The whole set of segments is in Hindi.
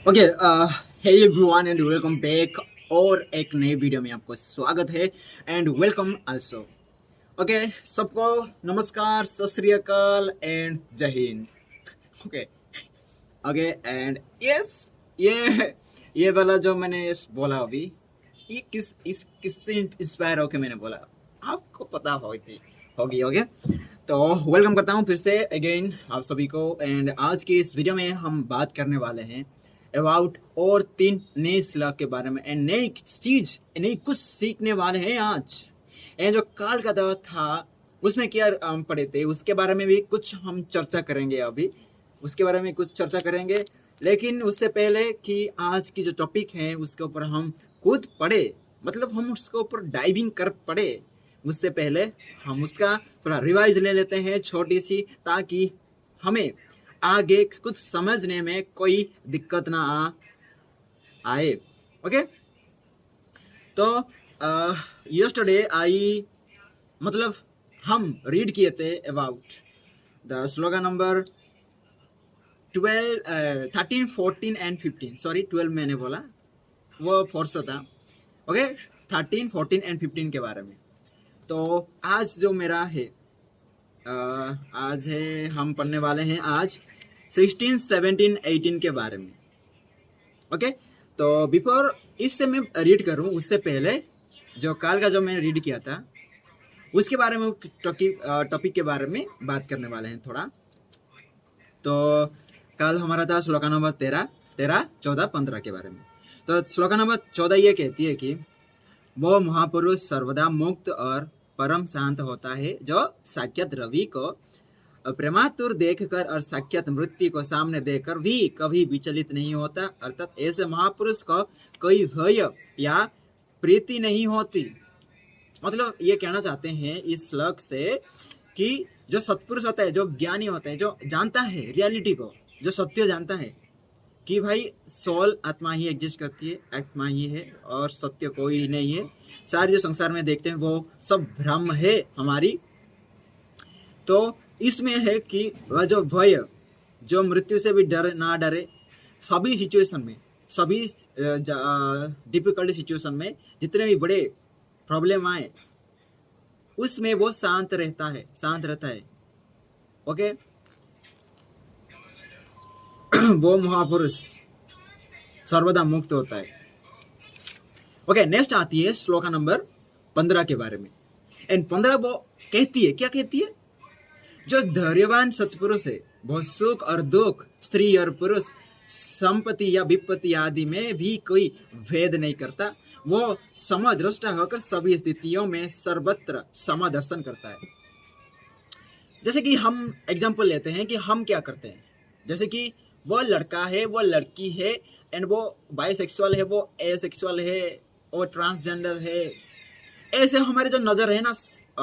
Okay, hey everyone and welcome back. और एक नए वीडियो में आपको स्वागत है एंड वेलकम आल्सो। ओके, सबको नमस्कार, सत श्री अकाल एंड जय Hind. Okay okay and yes, ये वाला जो मैंने बोला अभी, ये किससे इंस्पायर होके मैंने बोला, आपको पता होगी। ओके, तो वेलकम करता हूँ फिर से अगेन आप सभी को। एंड आज की इस वीडियो में हम बात करने वाले हैं अबाउट और 3 नए स्लॉग के बारे में एंड नई चीज, नई कुछ सीखने वाले हैं आज। एंड जो काल का दौर था उसमें क्या पढ़े थे उसके बारे में भी कुछ हम चर्चा करेंगे अभी, उसके बारे में कुछ चर्चा करेंगे। लेकिन उससे पहले कि आज की जो टॉपिक है उसके ऊपर हम खुद पढ़े, मतलब हम उसके ऊपर डाइविंग कर पढ़े, उससे पहले हम उसका थोड़ा रिवाइज ले लेते हैं छोटी सी, ताकि हमें आगे कुछ समझने में कोई दिक्कत ना आए। ओके, तो यस्टरडे आई, मतलब हम रीड किए थे about the slogan number 12, 13, 14 and 15। Sorry 12 मैंने बोला, वो फोर्स था। ओके, 13, 14 एंड 15 के बारे में। तो आज जो मेरा है, आज है, हम पढ़ने वाले हैं आज 16, 17, 18 के बारे में। ओके, तो बिफोर इससे मैं रीड करूं उससे पहले जो काल का जो मैंने रीड किया था उसके बारे में, टॉपिक के बारे में बात करने वाले हैं थोड़ा। तो कल हमारा था श्लोका नंबर 13, 14, 15 के बारे में। तो श्लोका नंबर 14 ये कहती है कि वो महापुरुष सर्वदा मुक्त और परम शांत होता है जो साक्षात रवि को प्रेमातुर देखकर और साक्षात मृत्यु को सामने देखकर भी कभी विचलित नहीं होता। अर्थात ऐसे महापुरुष को कोई भय या प्रीति नहीं होती। मतलब ये कहना चाहते हैं इस श्लोक से कि जो सत्पुरुष होता है, जो ज्ञानी होता है, जो जानता है रियलिटी को, जो सत्य जानता है कि भाई सोल आत्मा ही एग्जिस्ट करती है, आत्मा ही है और सत्य कोई नहीं है, सारे जो संसार में देखते हैं वो सब भ्रम है हमारी। तो इसमें है कि वह जो भय, जो मृत्यु से भी डर ना डरे, सभी सिचुएशन में, सभी डिफिकल्ट सिचुएशन में, जितने भी बड़े प्रॉब्लम आए उसमें वो शांत रहता है। ओके, वो महापुरुष सर्वदा मुक्त होता है। ओके, नेक्स्ट आती है श्लोका नंबर 15 के बारे में। एंड 15 वो कहती है, क्या कहती है? जो धैर्यवान सत्पुरुष है वो सुख और दुख, स्त्री और पुरुष, संपत्ति या विपत्ति आदि में भी कोई भेद नहीं करता। वो समदृष्टा होकर सभी स्थितियों में सर्वत्र समदर्शन करता है। जैसे कि हम एग्जाम्पल लेते हैं कि हम क्या करते हैं, जैसे कि वो लड़का है, वो लड़की है, एंड वो बाइसेक्सुअल है, वो एसेक्सुअल है, वो ट्रांसजेंडर है। ऐसे हमारे जो नज़र है ना,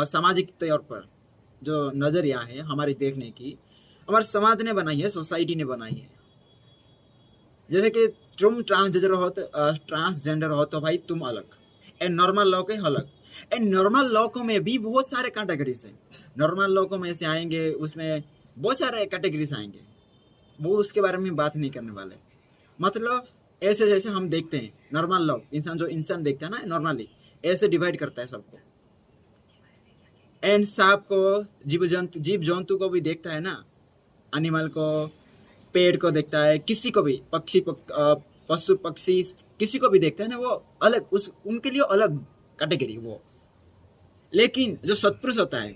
सामाजिक तौर पर जो नज़रिया है हमारी देखने की, हमारे समाज ने बनाई है, सोसाइटी ने बनाई है। जैसे कि तुम ट्रांसजेंडर हो तो भाई तुम अलग, एंड नॉर्मल लोग है अलग। एंड नॉर्मल लोगों में भी बहुत सारे कैटेगरीज हैं। नॉर्मल लोगों में से आएंगे, उसमें बहुत सारे कैटेगरीज आएंगे, वो उसके बारे में बात नहीं करने वाले। मतलब ऐसे जैसे हम देखते हैं नॉर्मल लोग, इंसान जो इंसान देखता है ना नॉर्मली, ऐसे डिवाइड करता है सबको। एंड सांप को, जीव जंतु को भी देखता है ना, एनिमल को, पेड़ को देखता है, किसी को भी, पशु पक्षी किसी को भी देखता है ना, वो अलग, उस उनके लिए अलग कैटेगरी वो। लेकिन जो सत्पुरुष होता है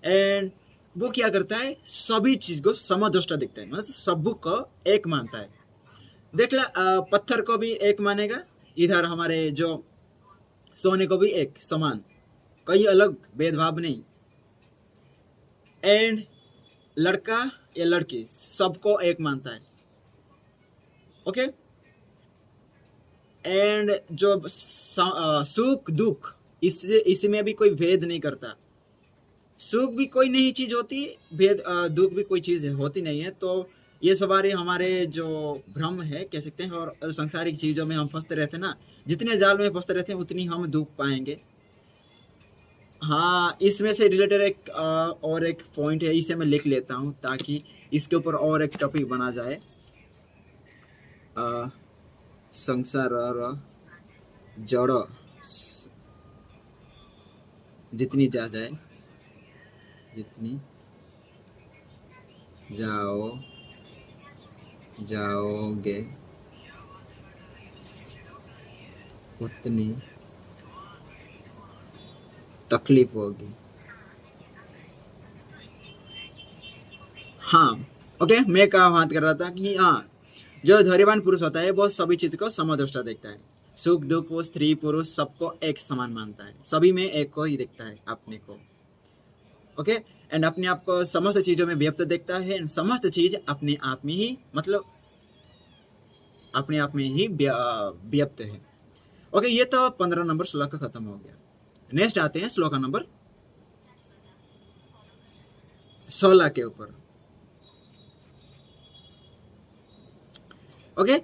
एंड वो क्या करता है, सभी चीज को समदृष्टा देखता है, मतलब सब को एक मानता है। देख ला, पत्थर को भी एक मानेगा, इधर हमारे जो सोने को भी एक समान, कोई अलग भेदभाव नहीं। एंड लड़का या लड़की सबको एक मानता है। ओके, एंड जो सुख दुख, इसमें भी कोई भेद नहीं करता। सुख भी कोई नई चीज होती, भेद दुख भी कोई चीज होती नहीं है। तो ये सारे हमारे जो भ्रम है कह सकते हैं, और सांसारिक चीजों में हम फंसते रहते हैं ना, जितने जाल में फंसते रहते हैं उतनी हम दुख पाएंगे। हाँ, इसमें से रिलेटेड एक और एक पॉइंट है, इसे मैं लिख लेता हूँ ताकि इसके ऊपर और एक टॉपिक बना जाए। संसार जड़ जितनी जा जाए जितनी जाओगे उतनी तकलीफ होगी। हाँ ओके, मैं क्या बात कर रहा था कि हाँ, जो धैर्यवान पुरुष होता है वो सभी चीज को समदृष्टा देखता है। सुख दुख वो स्त्री पुरुष सबको एक समान मानता है, सभी में एक को ही देखता है अपने को। ओके एंड अपने आप को समस्त चीजों में व्यक्त देखता है एंड समस्त चीज अपने आप में ही मतलब अपने आप में ही व्यक्त है। ओके ये तो 15 नंबर श्लोक का खत्म हो गया। नेक्स्ट आते हैं श्लोक नंबर 16 के ऊपर। ओके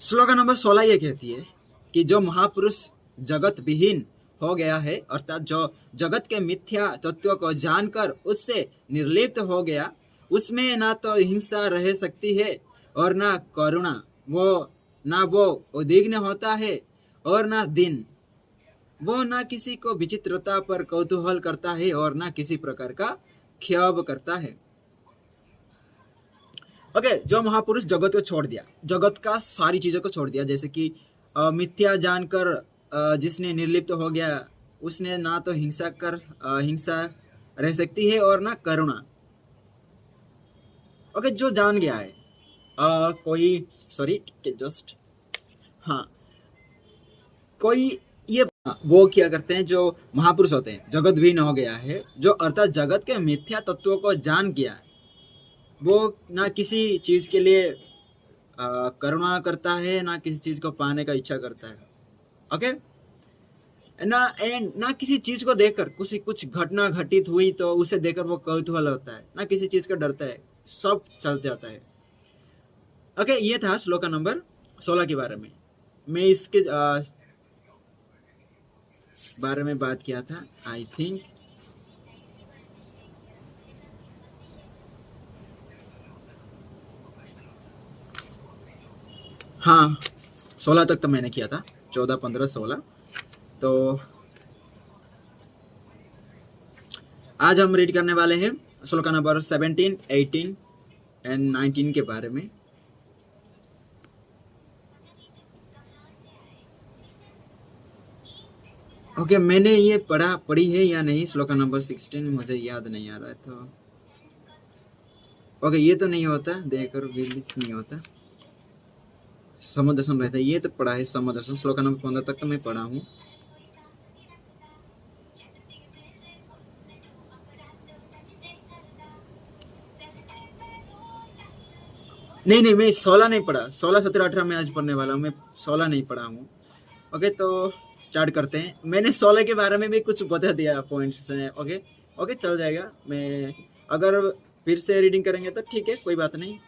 श्लोक नंबर 16 ये कहती है कि जो महापुरुष जगत विहीन हो गया है, अर्थात जो जगत के मिथ्या तत्व को जानकर उससे निर्लिप्त हो गया, उसमें ना तो हिंसा रह सकती है और ना करुणा, वो उद्विग्न होता है और ना दिन, वो ना किसी को विचित्रता पर कौतूहल करता है और ना किसी प्रकार का क्षोभ करता है। ओके जो महापुरुष जगत को छोड़ दिया, जगत का सारी चीजों को छोड़ दिया, जैसे कि मिथ्या जानकर जिसने निर्लिप्त हो गया, उसने ना तो हिंसा रह सकती है और ना करुणा। ओके जो जान गया है कोई सॉरी जस्ट हाँ कोई ये वो क्या करते हैं, जो महापुरुष होते हैं जगत विहीन हो गया है, जो अर्थात जगत के मिथ्या तत्वों को जान गया है, वो ना किसी चीज के लिए करुणा करता है, ना किसी चीज को पाने का इच्छा करता है। ओके ना किसी चीज को देखकर कुछ घटना घटित हुई तो उसे देखकर वो कौतूहल होता है, ना किसी चीज का डरता है, सब चल जाता है। ओके ये था श्लोक नंबर 16 के बारे में। मैं इसके बारे में बात किया था आई थिंक। हाँ 16 तक तो मैंने किया था, 14, 15, 16। तो आज हम रीड करने वाले हैं श्लोक नंबर 17, 18 एंड 19 के बारे में। ओके मैंने ये पढ़ी है या नहीं, श्लोक नंबर 16 मुझे याद नहीं आ रहा है। तो ओके ये तो नहीं होता, देखकर विलित नहीं होता, समदर्शन रहता है, ये तो पढ़ा है समदर्शन। श्लोक नंबर 15 तक तो मैं पढ़ा हूँ। नहीं मैं 16 नहीं पढ़ा, 16, 17, 18 में आज पढ़ने वाला हूँ, मैं 16 नहीं पढ़ा हूँ। ओके तो स्टार्ट करते हैं। मैंने 16 के बारे में भी कुछ बता दिया पॉइंट्स हैं। ओके चल जाएगा। मैं अगर फिर से रीडिंग करेंगे तो ठीक है, कोई बात नहीं।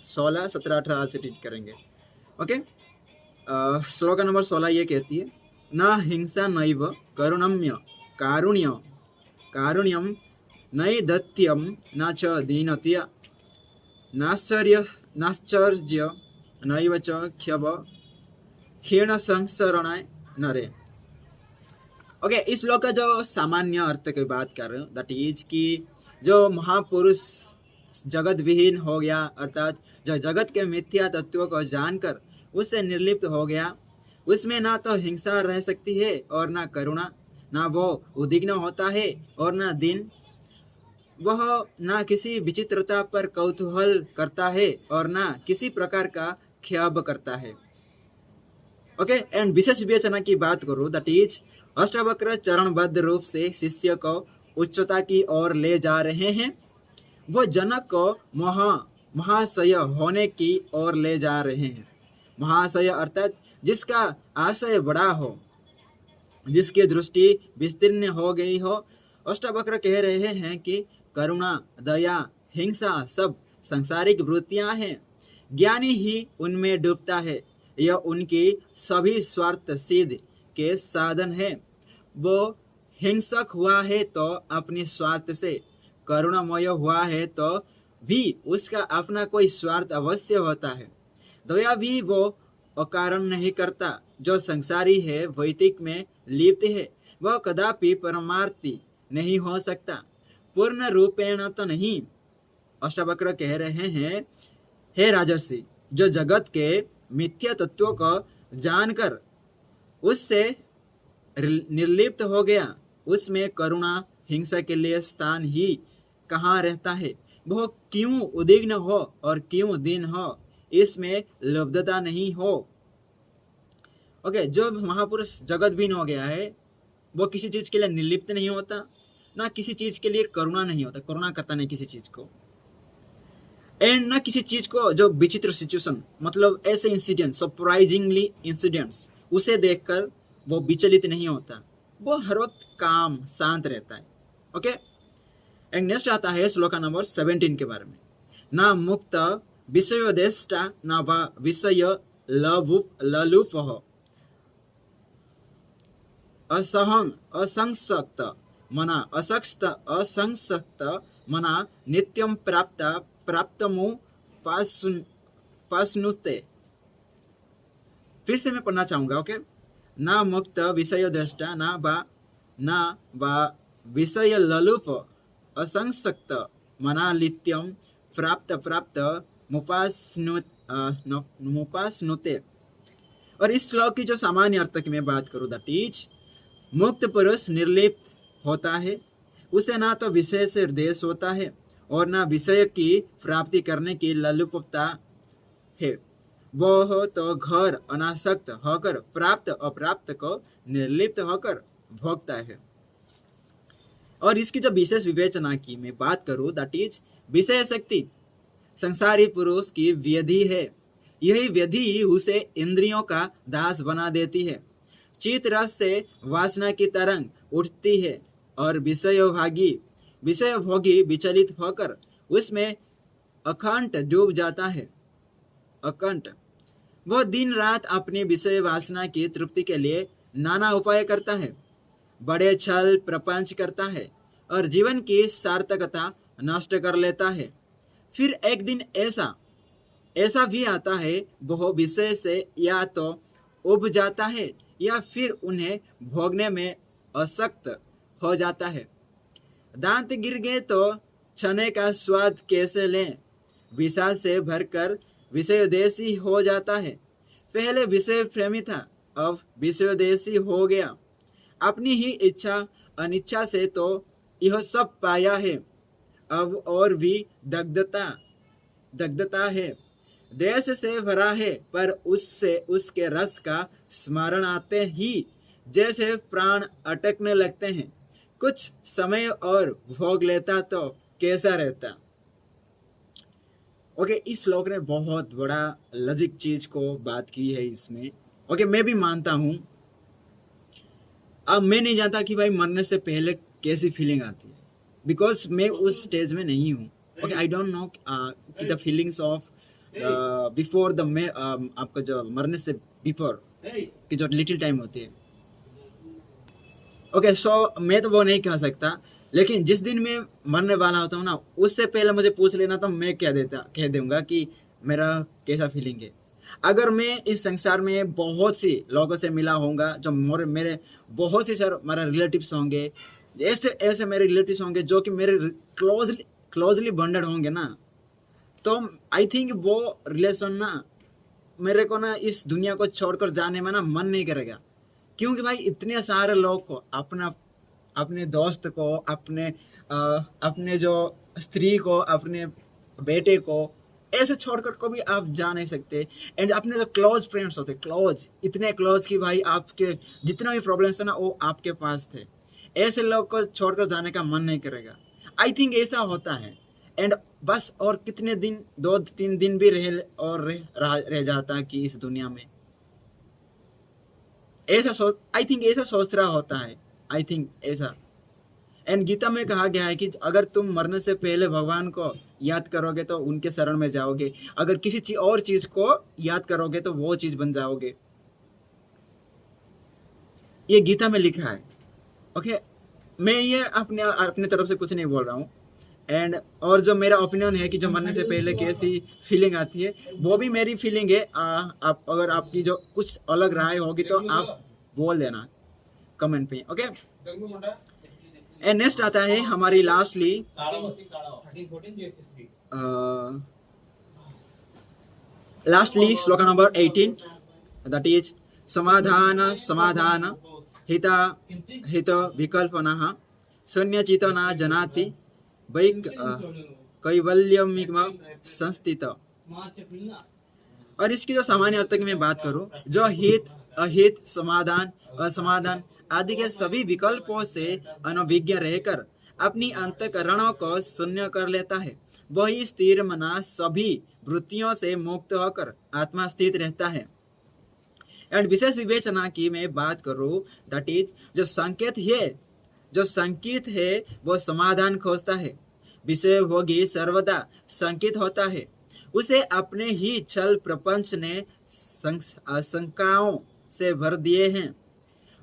16, 17, 18 आज से रीड करेंगे। ओके श्लोक नंबर 16 ये कहती है, न हिंसा नैव कारुण्यम नैदत्यम न च दीनत्या नाश्चर्य नैव च क्षोभ क्षीण संसरणाय नरे। ओके इस श्लोक का जो सामान्य अर्थ की बात कर रहे हो, दैट इज कि जो महापुरुष जगत विहीन हो गया, अर्थात जो जगत के मिथ्या तत्वों को जानकर उससे निर्लिप्त हो गया, उसमें ना तो हिंसा रह सकती है और ना करुणा, ना वो उद्विग्न होता है और ना दिन, वह ना किसी विचित्रता पर कौतूहल करता है और ना किसी प्रकार का क्षोभ करता है। ओके एंड विशेष विवेचना की बात करूं, दैट इज अष्टावक्र चरणबद्ध रूप से शिष्य को उच्चता की ओर ले जा रहे हैं, वो जनक को महाशय होने की ओर ले जा रहे हैं। महाशय अर्थात जिसका आशय बड़ा हो, जिसकी दृष्टि विस्तीर्ण हो गई हो। अष्टावक्र कह रहे हैं कि करुणा, दया, हिंसा सब सांसारिक वृत्तियां हैं, ज्ञानी ही उनमें डूबता है, यह उनकी सभी स्वार्थ सिद्ध के साधन है। वो हिंसक हुआ है तो अपने स्वार्थ से, करुणामय हुआ है तो भी उसका अपना कोई स्वार्थ अवश्य होता है। दया भी वो अकारण नहीं करता। जो संसारी है, वैतिक में लिप्त है, वह कदापि परमार्थी नहीं हो सकता, पूर्ण रूपेण तो नहीं। अष्टावक्र कह रहे हैं, हे राजर्षि, जो जगत के मिथ्या तत्वों को जानकर उससे निर्लिप्त हो गया, उसमें करुणा हिंसा के लिए स्थान ही कहाँ रहता है। वह क्यों उद्विग्न हो और क्यों दीन हो, इसमें लब्धता नहीं हो। ओके, जो महापुरुष जगत बीन हो गया है, वो किसी चीज के लिए निर्लिप्त नहीं होता, ना किसी चीज के लिए करुणा नहीं होता, करुणा करता नहीं किसी चीज को, एंड ना किसी चीज को जो विचित्र सिचुएशन, मतलब ऐसे इंसिडेंट, सरप्राइजिंगली इंसिडेंट्स, उसे देखकर वो विचलित नहीं होता, वो हर वक्त काम शांत रहता है। ओके, एंड नेक्स्ट आता है श्लोका नंबर 17 के बारे में। ना मुक्त विषयोदेष्टा ना वा विषय ललुफः असहं असंसक्त मना असंसक्त मना नित्यं प्राप्तमु फास्नुते। फिर से मैं पढ़ना चाहूंगा। ओके, ना मुक्त विषय दृष्टा ना बा विषय ललुफ असंसक्त मना नित्यं प्राप्त मुपास्नुते। और इस श्लोक की जो सामान्य अर्थ की मैं बात करूं, दैट इज मुक्त पुरुष निर्लिप्त होता है, उसे ना तो विषय से देश होता है और ना विषय की प्राप्ति करने की ललुपता है। वह तो घर अनासक्त होकर प्राप्त अप्राप्त को निर्लिप्त होकर भोगता है। और इसकी जो विशेष विवेचना की मैं बात करूं, दैट इज विषय शक्ति संसारी पुरुष की व्याधि है। यही व्याधि उसे इंद्रियों का दास बना देती है। चित्त रस से वासना की तरंग उठती है और विषय भोगी विचलित होकर उसमें अखंड डूब जाता है। अखंड वह दिन रात अपनी विषय वासना की तृप्ति के लिए नाना उपाय करता है, बड़े छल प्रपंच करता है और जीवन की सार्थकता नष्ट कर लेता है। फिर एक दिन ऐसा भी आता है, वह विषय से या तो उब जाता है या फिर उन्हें भोगने में असक्त हो जाता है। दांत गिर गए तो चने का स्वाद कैसे लें, विषाद से भरकर विषयोदेशी हो जाता है। पहले विषय प्रेमी था, अब विषयोदेशी हो गया। अपनी ही इच्छा अनिच्छा से तो यह सब पाया है, अब और भी दग्धता है। देश से भरा है, पर उससे उसके रस का स्मरण आते ही जैसे प्राण अटकने लगते हैं। कुछ समय और भोग लेता तो कैसा रहता। ओके, इस श्लोक ने बहुत बड़ा लॉजिक चीज को बात की है इसमें। ओके, मैं भी मानता हूं। अब मैं नहीं जानता कि भाई मरने से पहले कैसी फीलिंग आती है, बिकॉज मैं उस स्टेज में नहीं हूँ। Okay, I don't know the feelings of before the आपका जो मरने से बिफोर की जो लिटिल टाइम होती है। ओके, सो मैं तो वो नहीं कह सकता, लेकिन जिस दिन मैं मरने वाला होता हूँ ना, उससे पहले मुझे पूछ लेना तो मैं कह दूंगा कि मेरा कैसा फीलिंग है। अगर मैं इस संसार में बहुत सी लोगों से मिला होगा, जो मेरे बहुत सी मेरे रिलेटिव्स होंगे, ऐसे मेरे रिलेटिव्स होंगे जो कि मेरे क्लोजली बॉन्डेड होंगे ना, तो आई थिंक वो रिलेशन ना मेरे को ना इस दुनिया को छोड़कर जाने में ना मन नहीं करेगा। क्योंकि भाई इतने सारे लोग को, अपने दोस्त को, अपने जो स्त्री को, अपने बेटे को ऐसे छोड़कर को भी आप जा नहीं सकते। एंड अपने जो क्लोज फ्रेंड्स होते, इतने क्लोज कि भाई आपके जितना भी प्रॉब्लम्स है ना वो आपके पास थे, ऐसे लोग को छोड़कर जाने का मन नहीं करेगा। आई थिंक ऐसा होता है। एंड बस और कितने दिन, 2-3 दिन भी रह जाता है कि इस दुनिया में आई थिंक ऐसा सोच रहा होता है। आई थिंक ऐसा। एंड गीता में कहा गया है कि अगर तुम मरने से पहले भगवान को याद करोगे तो उनके शरण में जाओगे, अगर किसी और चीज को याद करोगे तो वो चीज बन जाओगे। ये गीता में लिखा है। ओके, मैं ये अपने तरफ से कुछ नहीं बोल रहा हूँ। एंड और जो मेरा ओपिनियन है कि जो मरने से पहले कैसी फीलिंग आती है, वो भी मेरी फीलिंग है। आप अगर आपकी जो कुछ अलग राय होगी तो आप बोल देना कमेंट पे, ओके। एंड नेक्स्ट आता है हमारी लास्टली श्लोक नंबर 18, दैट इज समाधान समाधान हित हित विकल्पनः शून्यचितो न जानाति कैवल्यमिव संस्थित। और इसकी जो सामान्य अर्थ की मैं बात करूं, जो हित अहित समाधान असमाधान आदि के सभी विकल्पों से अनभिज्ञ रहकर अपनी अंतःकरणों को शून्य कर लेता है, वही स्थिर मना सभी वृत्तियों से मुक्त होकर आत्मा स्थित रहता है। एंड विशेष विवेचना की मैं बात करूं, दैट इज जो संकेत है वो समाधान खोजता है, विषय भोगी सर्वदा संकित होता है। उसे अपने ही छल प्रपंच ने शंकाओं से भर दिए हैं,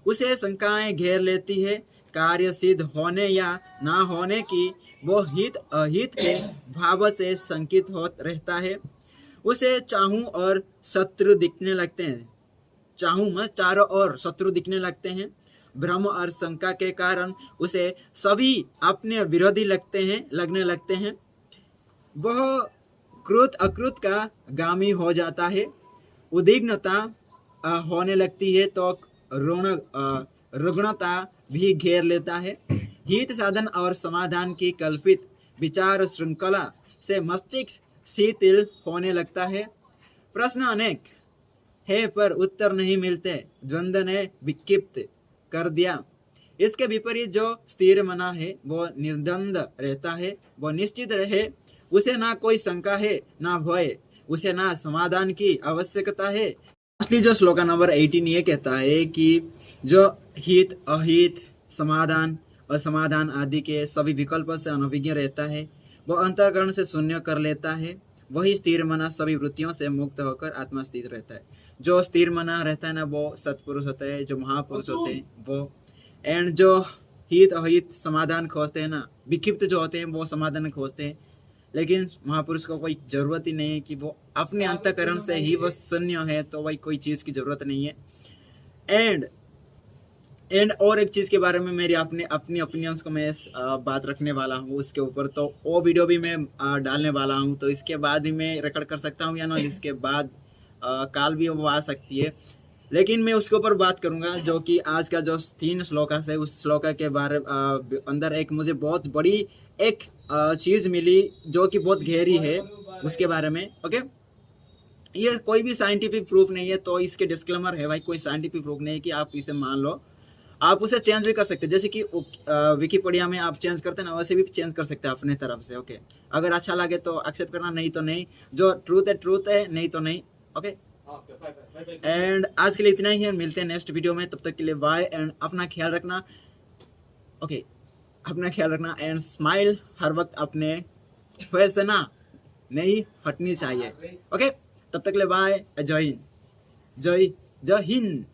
उसे शंकाएं घेर लेती है। कार्य सिद्ध होने या ना होने की वो हित अहित के भाव से संकित हो रहता है। उसे चाहूं और शत्रु दिखने लगते हैं, चाहूं मत चारों ओर शत्रु दिखने लगते हैं। भ्रम और शंका के कारण उसे सभी अपने विरोधी लगने लगते हैं। वह कृत अकृत का गामी हो जाता है। उद्विग्नता होने लगती है तो रुग्णता भी घेर लेता है। हित साधन और समाधान की कल्पित विचार श्रृंखला से मस्तिष्क शिथिल होने लगता है। प्रश्न अनेक है पर उत्तर नहीं मिलते, द्वंद्व ने विक्षिप्त कर दिया। इसके विपरीत जो स्थिर मना है वो निर्द्वंद रहता है, वो निश्चित रहे। उसे ना कोई शंका है ना भय, उसे ना समाधान की आवश्यकता है। असली जो श्लोक नंबर 18 ये कहता है कि जो हित अहित समाधान असमाधान आदि के सभी विकल्पों से अनभिज्ञ रहता है, वो अंतःकरण से शून्य कर लेता है, वही स्थिर मना सभी वृत्तियों से मुक्त होकर आत्मा स्थित रहता है। जो स्थिर मना रहता है ना वो सत्पुरुष होता है, जो महापुरुष होते हैं वो। एंड जो हित अहित समाधान खोजते हैं ना, विक्षिप्त जो होते हैं वो समाधान खोजते हैं, लेकिन महापुरुष को कोई जरूरत ही नहीं है कि वो अपने अंतःकरण से ही वो शून्य है, तो वही कोई चीज की जरूरत नहीं है। एंड और एक चीज के बारे में मेरी अपनी ओपिनियंस को मैं बात रखने वाला हूँ उसके ऊपर, तो वो वीडियो भी मैं डालने वाला हूँ, तो इसके बाद भी मैं रिकॉर्ड कर सकता हूँ या ना, इसके बाद काल भी वो आ सकती है, लेकिन मैं उसके ऊपर बात करूंगा। जो कि आज का जो 3 श्लोक है, उस श्लोक के बारे अंदर एक मुझे बहुत बड़ी एक चीज मिली जो कि बहुत गहरी है, उसके बारे में। ओके, ये कोई भी साइंटिफिक प्रूफ नहीं है, तो इसके डिस्क्लेमर है भाई, कोई साइंटिफिक प्रूफ नहीं है कि आप इसे मान लो। आप उसे चेंज भी कर सकते हैं, जैसे कि विकिपीडिया में आप चेंज करते हैं ना, वैसे भी चेंज कर सकते हैं अपने तरफ से। ओके, अगर अच्छा लगे तो एक्सेप्ट करना, नहीं तो नहीं। जो ट्रूथ है, नहीं तो नहीं। ओके, एंड आज के लिए इतना ही है, मिलते हैं नेक्स्ट वीडियो में। तब तक के लिए बाय, एंड अपना ख्याल रखना। ओके, अपना ख्याल रखना, एंड स्माइल हर वक्त अपने फेस से ना नहीं हटनी चाहिए। ओके, तब तक के लिए बाय, जय हिंद, जय हिंद।